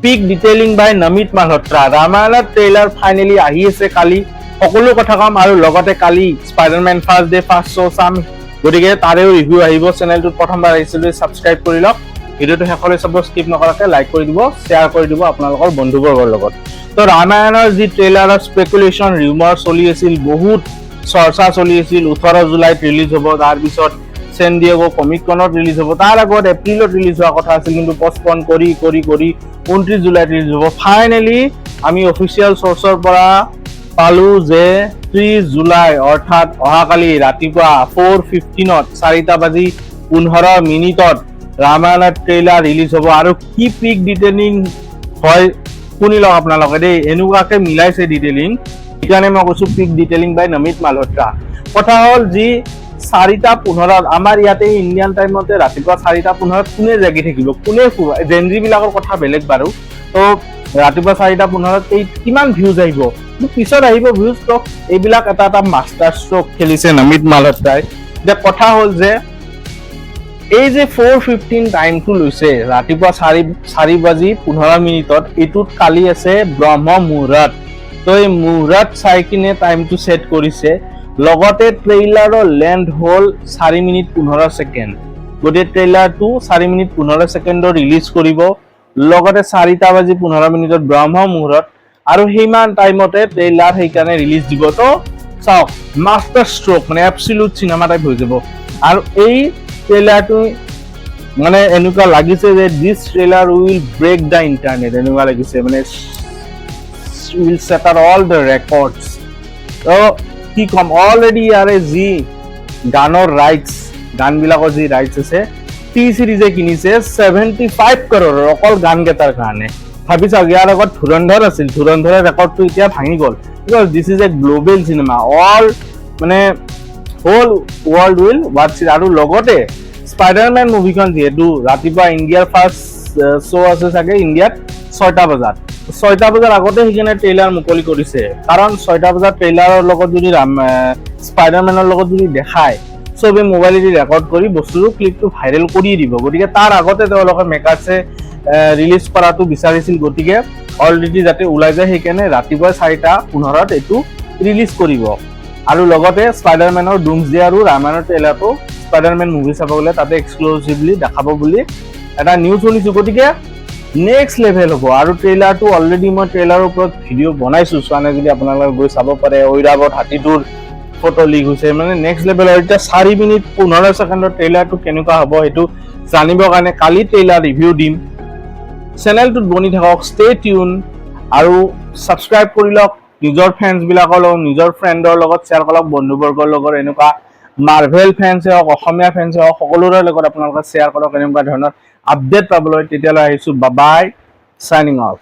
Peak detailing by Namit Malhotra. Ramayana trailer finally ahi ase kali. সকলো কথা কাম আৰু লগতে কালি স্পাইডাৰম্যান ফাৰ্স্ট ডে ফাৰ্স্ট শো চাম গতিকে তাৰেও ৰিভিউ আহিব চেনেলটোত প্ৰথমবাৰ আহিছিল সাবস্ক্ৰাইব কৰি লওক ভিডিওটো শেষলৈ চাব স্কিপ নকৰাকৈ লাইক কৰি দিব শ্বেয়াৰ কৰি দিব আপোনালোকৰ বন্ধুবৰ্গৰ লগত তো ৰামায়ণৰ যি ট্ৰেইলাৰৰ স্পেকুলেশ্যন ৰিউমাৰ চলি আছিল বহুত চৰ্চা চলি আছিল 18 জুলাইত ৰিলিজ হ'ব তাৰ পিছত সেন ডিয়েগো কমিক কনত ৰিলিজ হ'ব তাৰ আগত এপ্ৰিলত ৰিলিজ হোৱা কথা আছিল কিন্তু পষ্টপন কৰি 29 জুলাইত ৰিলিজ হ'ব ফাইনালি আমি অফিচিয়েল সোৰ্সৰ পৰা পালো যে 30 জুলাই অৰ্থাৎ অহাকালি ৰাতিপুৱা 4:15 4:15 ৰামায়ণৰ ট্ৰেইলাৰ ৰিলিজ হ'ব আৰু কি পিক ডিটেইলিং হয় শুনি লওক আপোনালোকে দেই এনেকুৱাকে মিলাইছে ডিটেইলিং সেইকাৰণে মই কৈছো পিক ডিটেইলিং বাই নমিত মালহোত্ৰা কথা হ'ল যি 4:15 আমাৰ ইয়াতে ইণ্ডিয়ান টাইমতে ৰাতিপুৱা 4:15 কোনে জাগি থাকিব কোনে জেনজি বিলাকৰ কথা বেলেগ বাৰু তো ৰাতিপুৱা 4:15 এই কিমান ভিউজ আহিব পিছত আহিব ভিউজ তো এইবিলাক এটা মাষ্টাৰ ষ্ট্ৰোক খেলিছে নমিত মালহোত্ৰাই যে কথা হ'ল যে এই যে 4:15 টাইমটো লৈছে ৰাতিপুৱা 4:15 এটোত কালি আছে ব্ৰহ্ম মুহূৰ্ত তো এই মুহূৰ্ত চাই কিনে টাইমটো সেট কৰিছে লগতে ট্ৰেইলাৰৰ লেন্থ হ'ল 4:15 গতিকে ট্ৰেইলাৰটো 4:15 ৰিলিজ কৰিব লগতে 4:15 ব্ৰহ্ম মুহূৰ্ত আৰু হেমান টাইমতে ট্ৰেইলাৰ সেইকাৰণে ৰিলিজ দিব তো চাওক মাষ্টাৰ ষ্ট্ৰোক মানে এবছলিউট সিনেমা টাইপ হৈ যাব আৰু এই ট্ৰেইলাৰটো মানে এনেকুৱা লাগিছে যে this trailer will break the internet এনেকুৱা লাগিছে মানে will shatter all the records তো কি কম অলৰেডি ইয়াৰে যি গানৰ ৰাইটস গানবিলাকৰ যি ৰাইটস আছে টি সিৰিজে কিনিছে 75 crore অকল গান গেটাৰ কাৰণে ভাবি চাওক ইয়াৰ আগত ধুৰন্ধৰ আছিল ধুৰন্ধৰৰ ৰেকৰ্ডটো এতিয়া ভাঙি গ'ল because this is a global cinema all মানে হোল ওয়ার্ল্ড উইল ওয়াচ আৰু লগতে স্পাইডাৰম্যান মুভিখন যেহেতু ৰাতিপুৱা ইণ্ডিয়াৰ ফাৰ্ষ্ট শো আছে চাগে ইণ্ডিয়াত 6টা বজাত 6টা বজাৰ আগতে সেইকাৰণে ট্ৰেইলাৰ মুকলি কৰিছে কাৰণ 6টা বজাত ট্ৰেইলাৰৰ লগত যদি স্পাইডাৰম্যানৰ লগত যদি দেখায় সবে মোবাইলেদি ৰেকৰ্ড কৰি বস্তুটো ক্লিপটো ভাইৰেল কৰি দিব গতিকে তাৰ আগতে তেওঁলোকে মেকাৰ্ছে ৰিলিজ কৰাটো বিচাৰিছিল গতিকে অলৰেডি যাতে ওলাই যায় সেইকাৰণে ৰাতিপুৱা 4:15 এইটো ৰিলিজ কৰিব আৰু লগতে স্পাইডাৰম্যানৰ ডুমসডে আৰু ৰামায়ণৰ ট্ৰেইলাৰটো স্পাইডাৰম্যান মুভি চাব গ'লে তাতে এক্সক্লুসিভলি দেখাব বুলি এটা নিউজ শুনিছো গতিকে নেক্সট লেভেল হ'ব আৰু ট্ৰেইলাৰটো অলৰেডি মই ট্ৰেইলাৰৰ ওপৰত ভিডিঅ' বনাইছো চোৱানে যদি আপোনালোকে গৈ চাব পাৰে ঐৰাবত হাতীটোৰ ফটো লিক হৈছে মানে নেক্সট লেভেলৰ এতিয়া 4:15 ট্ৰেইলাৰটো কেনেকুৱা হ'ব সেইটো জানিবৰ কাৰণে কালি ট্ৰেইলাৰ ৰিভিউ দিম চেনেলটোত বনি থাকক ষ্টে টিউন আৰু সাবস্ক্ৰাইব কৰি লওক নিজৰ ফ্ৰেন্ডছ বিলাকৰ লগত নিজৰ ফ্ৰেণ্ডৰ লগত শ্বেয়াৰ কৰক বন্ধুবৰ্গৰ লগত এনেকুৱা মাৰ্ভেল ফ্যান্স হওক অসমীয়া ফ্যান্স হওক সকলোৰে লগত আপোনালোকে শ্বেয়াৰ কৰক এনেকুৱা ধৰণৰ আপডেট পাবলৈ তেতিয়ালৈ আহিছো বাই বাই সাইনিং অফ